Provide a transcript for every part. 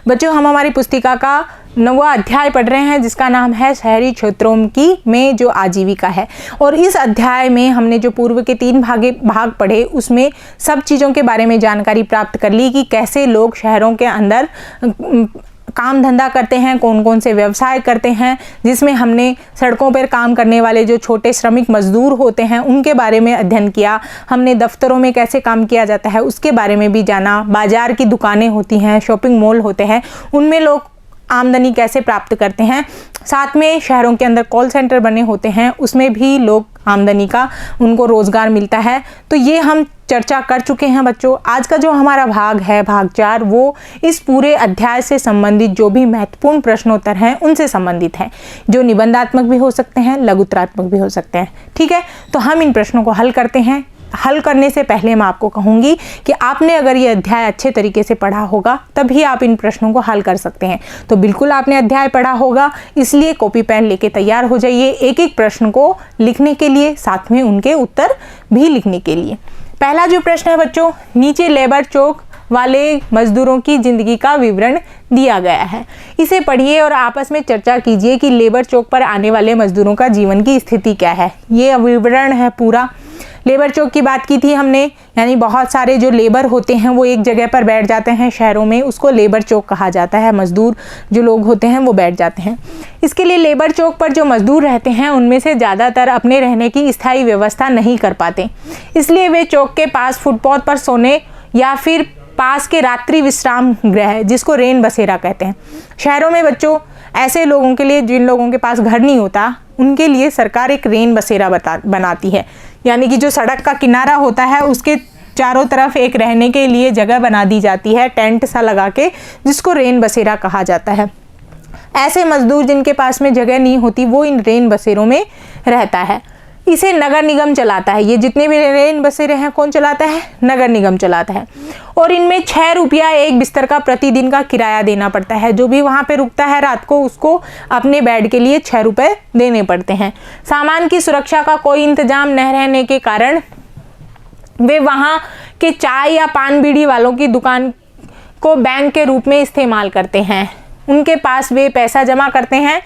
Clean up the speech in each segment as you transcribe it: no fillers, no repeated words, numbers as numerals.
बच्चों, हम हमारी पुस्तिका का 9वां अध्याय पढ़ रहे हैं जिसका नाम है शहरी क्षेत्रों की में जो आजीविका है। और इस अध्याय में हमने जो पूर्व के 3 भाग पढ़े उसमें सब चीज़ों के बारे में जानकारी प्राप्त कर ली कि कैसे लोग शहरों के अंदर काम धंधा करते हैं, कौन कौन से व्यवसाय करते हैं, जिसमें हमने सड़कों पर काम करने वाले जो छोटे श्रमिक मजदूर होते हैं उनके बारे में अध्ययन किया। हमने दफ्तरों में कैसे काम किया जाता है उसके बारे में भी जाना। बाजार की दुकानें होती हैं, शॉपिंग मॉल होते हैं, उनमें लोग आमदनी कैसे प्राप्त करते हैं। साथ में शहरों के अंदर कॉल सेंटर बने होते हैं, उसमें भी लोग आमदनी का उनको रोज़गार मिलता है। तो ये हम चर्चा कर चुके हैं बच्चों। आज का जो हमारा भाग है, भाग 4, वो इस पूरे अध्याय से संबंधित जो भी महत्वपूर्ण प्रश्नोत्तर हैं उनसे संबंधित है, जो निबंधात्मक भी हो सकते हैं, लघुत्तरात्मक भी हो सकते हैं। ठीक है, तो हम इन प्रश्नों को हल करते हैं। हल करने से पहले मैं आपको कहूँगी कि आपने अगर ये अध्याय अच्छे तरीके से पढ़ा होगा तभी आप इन प्रश्नों को हल कर सकते हैं। तो बिल्कुल आपने अध्याय पढ़ा होगा, इसलिए कॉपी पेन लेके तैयार हो जाइए एक एक प्रश्न को लिखने के लिए, साथ में उनके उत्तर भी लिखने के लिए। पहला जो प्रश्न है बच्चों, नीचे लेबर चौक वाले मजदूरों की जिंदगी का विवरण दिया गया है। इसे पढ़िए और आपस में चर्चा कीजिए कि लेबर चौक पर आने वाले मजदूरों का जीवन की स्थिति क्या है। ये विवरण है पूरा। लेबर चौक की बात की थी हमने, यानी बहुत सारे जो लेबर होते हैं वो एक जगह पर बैठ जाते हैं शहरों में, उसको लेबर चौक कहा जाता है। मजदूर जो लोग होते हैं वो बैठ जाते हैं। इसके लिए लेबर चौक पर जो मजदूर रहते हैं उनमें से ज़्यादातर अपने रहने की स्थायी व्यवस्था नहीं कर पाते, इसलिए वे चौक के पास फुटपाथ पर सोने या फिर पास के रात्रि विश्राम गृह, जिसको रेन बसेरा कहते हैं। शहरों में बच्चों ऐसे लोगों के लिए, जिन लोगों के पास घर नहीं होता, उनके लिए सरकार एक रेन बसेरा बनाती है, यानी कि जो सड़क का किनारा होता है उसके चारों तरफ एक रहने के लिए जगह बना दी जाती है, टेंट सा लगा के, जिसको रेन बसेरा कहा जाता है। ऐसे मजदूर जिनके पास में जगह नहीं होती वो इन रेन बसेरों में रहता है। इसे नगर निगम चलाता है। ये जितने भी रेन बसेरे हैं कौन चलाता है? नगर निगम चलाता है। और इनमें 6 रुपया एक बिस्तर का प्रतिदिन का किराया देना पड़ता है। जो भी वहाँ पे रुकता है रात को उसको अपने बेड के लिए 6 रुपये देने पड़ते हैं। सामान की सुरक्षा का कोई इंतजाम न रहने के कारण वे वहाँ के चाय या पान बीड़ी वालों की दुकान को बैंक के रूप में इस्तेमाल करते हैं। उनके पास वे पैसा जमा करते हैं,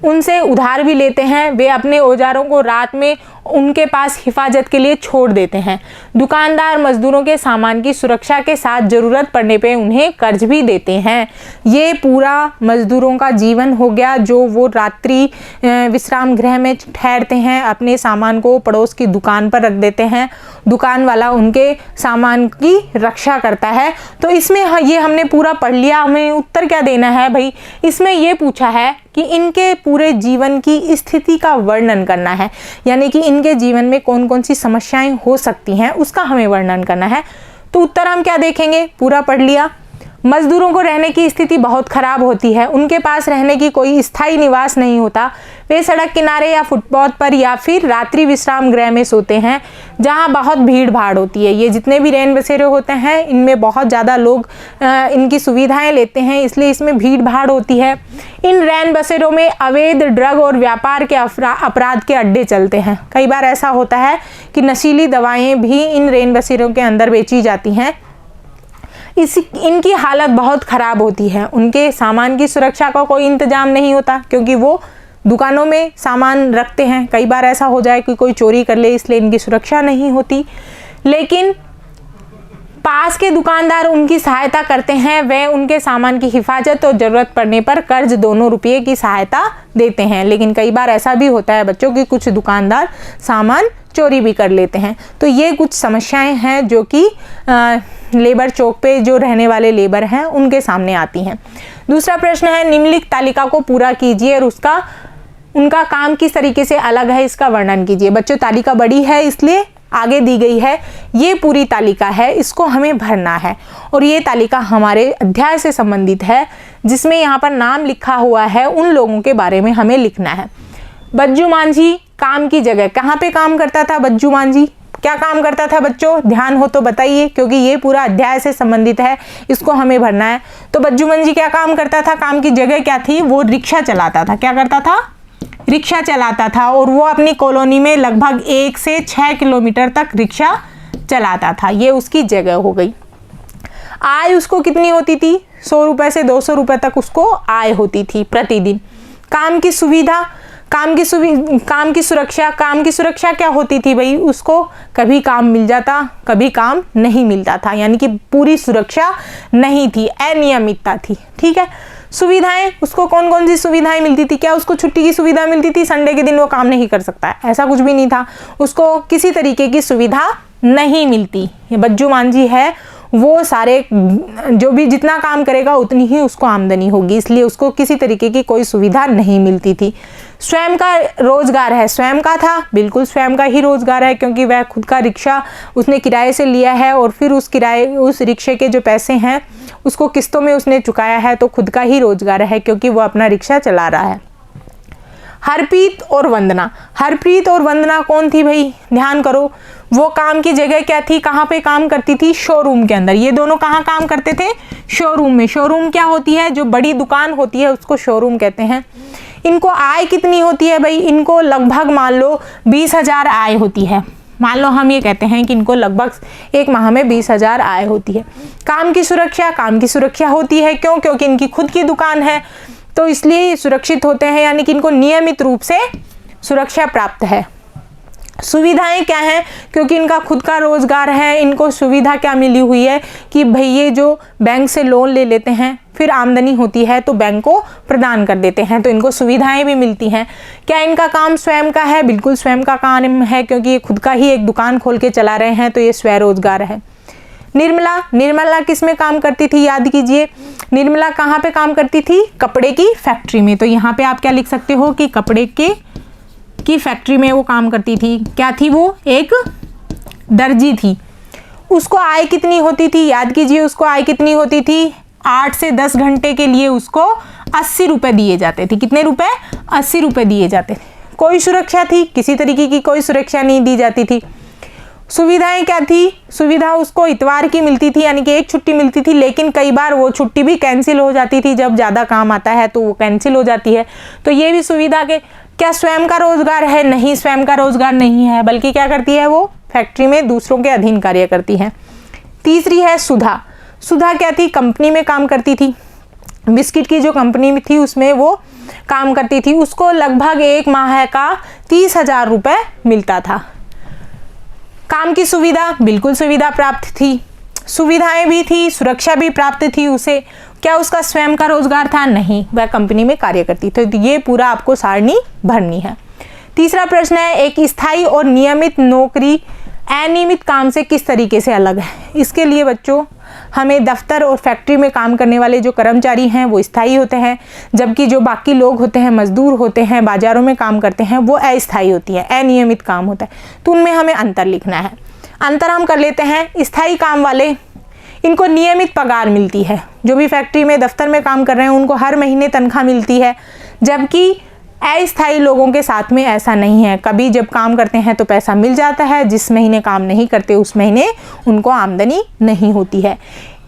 उनसे उधार भी लेते हैं। वे अपने औजारों को रात में उनके पास हिफाजत के लिए छोड़ देते हैं। दुकानदार मजदूरों के सामान की सुरक्षा के साथ ज़रूरत पड़ने पे उन्हें कर्ज भी देते हैं। ये पूरा मजदूरों का जीवन हो गया, जो वो रात्रि विश्राम गृह में ठहरते हैं, अपने सामान को पड़ोस की दुकान पर रख देते हैं, दुकान वाला उनके सामान की रक्षा करता है। तो इसमें ये हमने पूरा पढ़ लिया। हमें उत्तर क्या देना है भाई? इसमें ये पूछा है कि इनके पूरे जीवन की स्थिति का वर्णन करना है, यानी कि इनके जीवन में कौन कौन सी समस्याएं हो सकती हैं उसका हमें वर्णन करना है। तो उत्तर हम क्या देखेंगे? पूरा पढ़ लिया। मजदूरों को रहने की स्थिति बहुत खराब होती है। उनके पास रहने की कोई स्थायी निवास नहीं होता। वे सड़क किनारे या फुटपाथ पर या फिर रात्रि विश्राम गृह में सोते हैं, जहां बहुत भीड़ भाड़ होती है। ये जितने भी रैन बसेरे होते हैं इनमें बहुत ज़्यादा लोग इनकी सुविधाएं लेते हैं, इसलिए इसमें भीड़ भाड़ होती है। इन रैन बसेरों में अवैध ड्रग और व्यापार के अपराध के अड्डे चलते हैं। कई बार ऐसा होता है कि नशीली दवाएं भी इन रैन बसेरों के अंदर बेची जाती हैं। इनकी हालत बहुत ख़राब होती है। उनके सामान की सुरक्षा का कोई इंतजाम नहीं होता, क्योंकि वो दुकानों में सामान रखते हैं। कई बार ऐसा हो जाए कि कोई चोरी कर ले, इसलिए इनकी सुरक्षा नहीं होती। लेकिन पास के दुकानदार उनकी सहायता करते हैं। वे उनके सामान की हिफाजत और ज़रूरत पड़ने पर कर्ज 2 रुपये की सहायता देते हैं। लेकिन कई बार ऐसा भी होता है बच्चों कि कुछ दुकानदार सामान चोरी भी कर लेते हैं। तो ये कुछ समस्याएं हैं जो कि लेबर चौक पे जो रहने वाले लेबर हैं उनके सामने आती हैं। दूसरा प्रश्न है, निम्नलिखित तालिका को पूरा कीजिए और उनका काम किस तरीके से अलग है इसका वर्णन कीजिए। बच्चों तालिका बड़ी है इसलिए आगे दी गई है। ये पूरी तालिका है, इसको हमें भरना है और ये तालिका हमारे अध्याय से संबंधित है, जिसमें यहाँ पर नाम लिखा हुआ है। उन लोगों के बारे में हमें लिखना है। बज्जू मांझी काम की जगह कहाँ पे काम करता था? बज्जू मांझी क्या काम करता था बच्चों? ध्यान हो तो बताइए, क्योंकि ये पूरा अध्याय से संबंधित है, इसको हमें भरना है। तो बज्जू मांझी क्या काम करता था? काम की जगह क्या थी? वो रिक्शा चलाता था। क्या करता था? रिक्शा चलाता था। और वो अपनी कॉलोनी में लगभग 1 से 6 किलोमीटर तक रिक्शा चलाता था। ये उसकी जगह हो गई। आय उसको कितनी होती थी? 100 रुपये से 200 रुपये तक उसको आय होती थी प्रतिदिन। काम की सुविधा, काम की सुरक्षा क्या होती थी भाई, उसको कभी काम मिल जाता कभी काम नहीं मिलता था, यानी कि पूरी सुरक्षा नहीं थी, अनियमितता थी। ठीक है। सुविधाएं, उसको कौन कौन सी सुविधाएं मिलती थी? क्या उसको छुट्टी की सुविधा मिलती थी? संडे के दिन वो काम नहीं कर सकता है, ऐसा कुछ भी नहीं था। उसको किसी तरीके की सुविधा नहीं मिलती। ये बज्जू मांझी है, वो सारे जो भी जितना काम करेगा उतनी ही उसको आमदनी होगी, इसलिए उसको किसी तरीके की कोई सुविधा नहीं मिलती थी। स्वयं का रोजगार है, स्वयं का था, बिल्कुल स्वयं का ही रोजगार है, क्योंकि वह खुद का रिक्शा उसने किराए से लिया है और फिर उस रिक्शे के जो पैसे हैं उसको किस्तों में उसने चुकाया है, तो खुद का ही रोजगार है क्योंकि वो अपना रिक्शा चला रहा है। हरप्रीत और वंदना, हरप्रीत और वंदना कौन थी भाई, ध्यान करो। वो काम की जगह क्या थी, कहाँ पे काम करती थी? शोरूम के अंदर। ये दोनों कहाँ काम करते थे? शोरूम में। शोरूम क्या होती है? जो बड़ी दुकान होती है उसको शोरूम कहते हैं। इनको आय कितनी होती है भाई? इनको लगभग मान लो 20,000 आय होती है। मान लो हम ये कहते हैं कि इनको लगभग एक माह में 20,000 आय होती है। काम की सुरक्षा होती है, क्यों? क्योंकि इनकी खुद की दुकान है, तो इसलिए सुरक्षित होते हैं, यानी कि इनको नियमित रूप से सुरक्षा प्राप्त है। सुविधाएं क्या हैं? क्योंकि इनका खुद का रोजगार है, इनको सुविधा क्या मिली हुई है कि भाई ये जो बैंक से लोन ले लेते हैं, फिर आमदनी होती है तो बैंक को प्रदान कर देते हैं, तो इनको सुविधाएं भी मिलती हैं। क्या इनका काम स्वयं का है? बिल्कुल स्वयं का काम है, क्योंकि ये खुद का ही एक दुकान खोल के चला रहे हैं, तो ये स्वरोजगार है। निर्मला किस में काम करती थी? याद कीजिए, निर्मला कहाँ पे काम करती थी? कपड़े की फैक्ट्री में। तो यहाँ पे आप क्या लिख सकते हो कि कपड़े की फैक्ट्री में वो काम करती थी। क्या थी वो? एक दर्जी थी। उसको आय कितनी होती थी? याद कीजिए, उसको आय कितनी होती थी? 8 से 10 घंटे के लिए उसको 80 रुपये दिए जाते थे। कितने रुपए? 80 रुपये दिए जाते थे। कोई सुरक्षा थी? किसी तरीके की कोई सुरक्षा नहीं दी जाती थी। सुविधाएं क्या थी? सुविधा उसको इतवार की मिलती थी, यानी कि एक छुट्टी मिलती थी, लेकिन कई बार वो छुट्टी भी कैंसिल हो जाती थी। जब ज़्यादा काम आता है तो वो कैंसिल हो जाती है, तो ये भी सुविधा के। क्या स्वयं का रोजगार है? नहीं, स्वयं का रोजगार नहीं है, बल्कि क्या करती है वो? फैक्ट्री में दूसरों के अधीन कार्य करती है। तीसरी है सुधा। सुधा क्या थी? कंपनी में काम करती थी, बिस्किट की जो कंपनी में थी उसमें वो काम करती थी। उसको लगभग एक माह का 30,000 रुपये मिलता था। काम की सुविधा, बिल्कुल सुविधा प्राप्त थी, सुविधाएं भी थी, सुरक्षा भी प्राप्त थी उसे। क्या उसका स्वयं का रोजगार था? नहीं, वह कंपनी में कार्य करती थी। तो ये पूरा आपको सारणी भरनी है। तीसरा प्रश्न है, एक स्थायी और नियमित नौकरी अनियमित काम से किस तरीके से अलग है? इसके लिए बच्चों हमें दफ्तर और फैक्ट्री में काम करने वाले जो कर्मचारी हैं वो स्थायी होते हैं, जबकि जो बाकी लोग होते हैं, मजदूर होते हैं, बाजारों में काम करते हैं, वो अस्थायी होती है, अनियमित काम होता है। तो उनमें हमें अंतर लिखना है। अंतर हम कर लेते हैं। स्थायी काम वाले, इनको नियमित पगार मिलती है। जो भी फैक्ट्री में दफ्तर में काम कर रहे हैं उनको हर महीने तनख्वाह मिलती है, जबकि अस्थायी लोगों के साथ में ऐसा नहीं है। कभी जब काम करते हैं तो पैसा मिल जाता है, जिस महीने काम नहीं करते उस महीने उनको आमदनी नहीं होती है।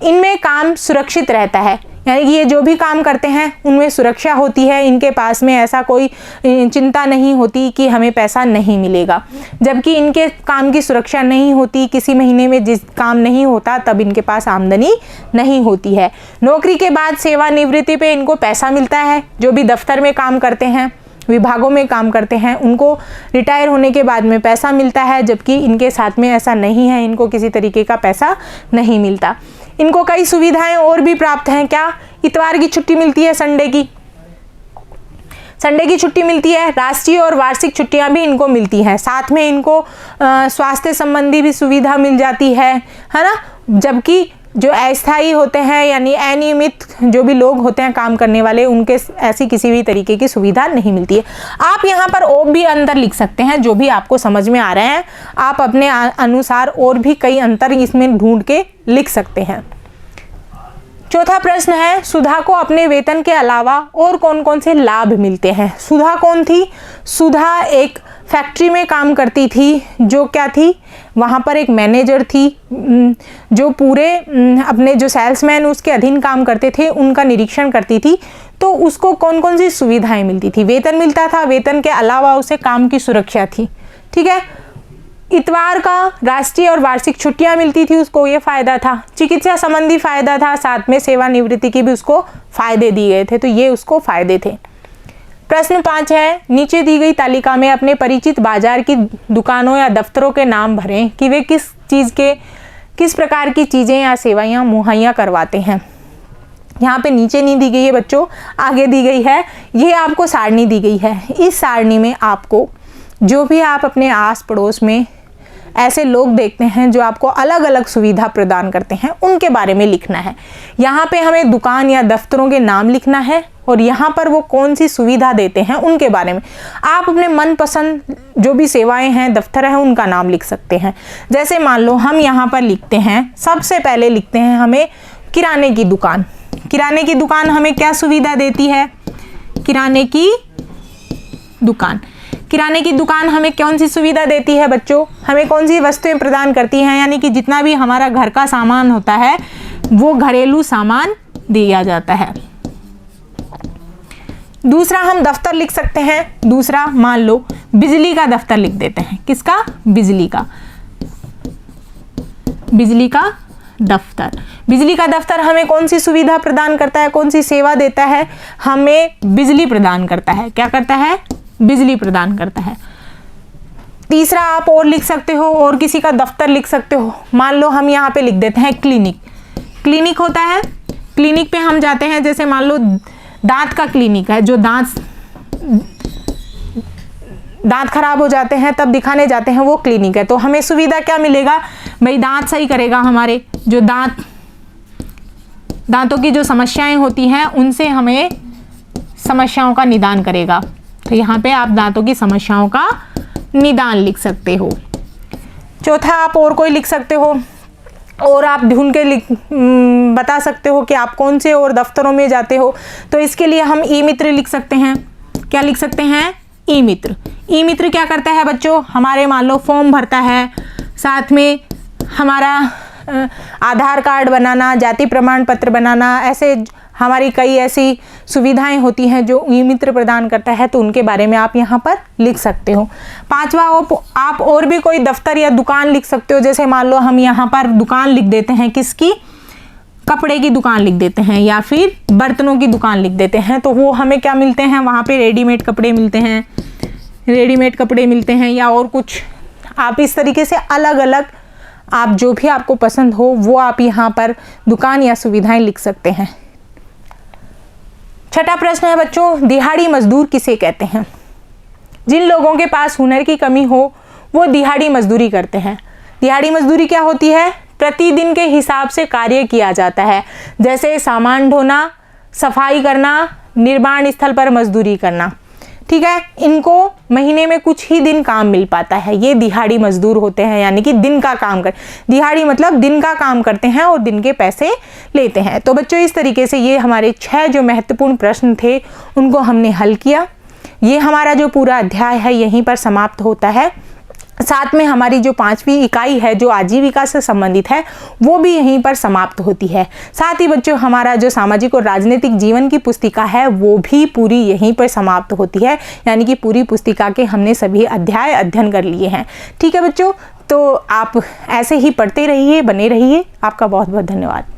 इनमें काम सुरक्षित रहता है, यानी कि ये जो भी काम करते हैं उनमें सुरक्षा होती है, इनके पास में ऐसा कोई चिंता नहीं होती कि हमें पैसा नहीं मिलेगा। जबकि इनके काम की सुरक्षा नहीं होती, किसी महीने में जिस काम नहीं होता तब इनके पास आमदनी नहीं होती है। नौकरी के बाद सेवानिवृत्ति पे इनको पैसा मिलता है। जो भी दफ्तर में काम करते हैं, विभागों में काम करते हैं, उनको रिटायर होने के बाद में पैसा मिलता है, जबकि इनके साथ में ऐसा नहीं है, इनको किसी तरीके का पैसा नहीं मिलता। इनको कई सुविधाएं और भी प्राप्त हैं। क्या? इतवार की छुट्टी मिलती है, संडे की छुट्टी मिलती है, राष्ट्रीय और वार्षिक छुट्टियां भी इनको मिलती हैं। साथ में इनको स्वास्थ्य संबंधी भी सुविधा मिल जाती है ना। जबकि जो अस्थायी होते हैं यानी अनियमित जो भी लोग होते हैं काम करने वाले, उनके ऐसी किसी भी तरीके की सुविधा नहीं मिलती है। आप यहाँ पर और भी अंतर लिख सकते हैं, जो भी आपको समझ में आ रहे हैं आप अपने अनुसार और भी कई अंतर इसमें ढूंढ के लिख सकते हैं। चौथा प्रश्न है, सुधा को अपने वेतन के अलावा और कौन कौन से लाभ मिलते हैं? सुधा कौन थी? सुधा एक फैक्ट्री में काम करती थी, जो क्या थी, वहाँ पर एक मैनेजर थी, जो पूरे अपने जो सेल्समैन उसके अधीन काम करते थे उनका निरीक्षण करती थी। तो उसको कौन कौन सी सुविधाएं मिलती थी? वेतन मिलता था, वेतन के अलावा उसे काम की सुरक्षा थी। ठीक है, इतवार का राष्ट्रीय और वार्षिक छुट्टियां मिलती थी, उसको ये फायदा था। चिकित्सा संबंधी फायदा था, साथ में सेवानिवृत्ति की भी उसको फायदे दिए गए थे, तो ये उसको फायदे थे। प्रश्न 5 है, नीचे दी गई तालिका में अपने परिचित बाजार की दुकानों या दफ्तरों के नाम भरें कि वे किस प्रकार की चीज़ें या सेवाएं मुहैया करवाते हैं। यहाँ पे नीचे नहीं दी गई है बच्चों, आगे दी गई है। ये आपको सारणी दी गई है। इस सारणी में आपको जो भी आप अपने आस पड़ोस में ऐसे लोग देखते हैं जो आपको अलग अलग सुविधा प्रदान करते हैं, उनके बारे में लिखना है। यहाँ पे हमें दुकान या दफ्तरों के नाम लिखना है और यहाँ पर वो कौन सी सुविधा देते हैं उनके बारे में। आप अपने मनपसंद जो भी सेवाएं हैं, दफ्तर हैं, उनका नाम लिख सकते हैं। जैसे मान लो हम यहाँ पर लिखते हैं, सबसे पहले लिखते हैं हमें किराने की दुकान। किराने की दुकान हमें क्या सुविधा देती है? किराने की दुकान हमें कौन सी सुविधा देती है बच्चों? हमें कौन सी वस्तुएं प्रदान करती हैं? यानी कि जितना भी हमारा घर का सामान होता है वो घरेलू सामान दिया जाता है। दूसरा हम दफ्तर लिख सकते हैं। दूसरा मान लो बिजली का दफ्तर लिख देते हैं। किसका? बिजली का दफ्तर। बिजली का दफ्तर हमें कौन सी सुविधा प्रदान करता है, कौन सी सेवा देता है? हमें बिजली प्रदान करता है। क्या करता है? बिजली प्रदान करता है। तीसरा आप और लिख सकते हो, और किसी का दफ्तर लिख सकते हो। मान लो हम यहाँ पे लिख देते हैं क्लिनिक। क्लिनिक होता है, क्लिनिक पे हम जाते हैं, जैसे मान लो दांत का क्लिनिक है, जो दांत खराब हो जाते हैं तब दिखाने जाते हैं, वो क्लिनिक है। तो हमें सुविधा क्या मिलेगा भाई? दांत सही करेगा, हमारे जो दांतों की जो समस्याएं होती हैं उनसे हमें समस्याओं का निदान करेगा। तो यहाँ पे आप दांतों की समस्याओं का निदान लिख सकते हो। चौथा आप और कोई लिख सकते हो, और आप ढूंढ के बता सकते हो कि आप कौन से और दफ्तरों में जाते हो। तो इसके लिए हम ई मित्र लिख सकते हैं। क्या लिख सकते हैं? ई मित्र। ई मित्र क्या करता है बच्चों? हमारे मान लो फॉर्म भरता है, साथ में हमारा आधार कार्ड बनाना, जाति प्रमाण पत्र बनाना, ऐसे हमारी कई ऐसी सुविधाएं होती हैं जो ई मित्र प्रदान करता है, तो उनके बारे में आप यहाँ पर लिख सकते हो। पांचवा आप और भी कोई दफ्तर या दुकान लिख सकते हो। जैसे मान लो हम यहाँ पर दुकान लिख देते हैं, किसकी? कपड़े की दुकान लिख देते हैं, या फिर बर्तनों की दुकान लिख देते हैं। तो वो हमें क्या मिलते हैं? वहाँ पे रेडीमेड कपड़े मिलते हैं, या और कुछ। आप इस तरीके से अलग अलग आप जो भी आपको पसंद हो वो आप यहाँ पर दुकान या सुविधाएं लिख सकते हैं। छठा प्रश्न है बच्चों, दिहाड़ी मजदूर किसे कहते हैं? जिन लोगों के पास हुनर की कमी हो वो दिहाड़ी मजदूरी करते हैं। दिहाड़ी मजदूरी क्या होती है? प्रतिदिन के हिसाब से कार्य किया जाता है, जैसे सामान ढोना, सफाई करना, निर्माण स्थल पर मजदूरी करना। ठीक है, इनको महीने में कुछ ही दिन काम मिल पाता है, ये दिहाड़ी मजदूर होते हैं, यानी कि दिन का काम कर, दिहाड़ी मतलब दिन का काम करते हैं और दिन के पैसे लेते हैं। तो बच्चों इस तरीके से ये हमारे 6 जो महत्वपूर्ण प्रश्न थे उनको हमने हल किया। ये हमारा जो पूरा अध्याय है यहीं पर समाप्त होता है। साथ में हमारी जो 5वीं इकाई है जो आजीविका से संबंधित है वो भी यहीं पर समाप्त होती है। साथ ही बच्चों हमारा जो सामाजिक और राजनीतिक जीवन की पुस्तिका है वो भी पूरी यहीं पर समाप्त होती है, यानी कि पूरी पुस्तिका के हमने सभी अध्याय अध्ययन कर लिए हैं। ठीक है बच्चों, तो आप ऐसे ही पढ़ते रहिए, बने रहिए। आपका बहुत बहुत धन्यवाद।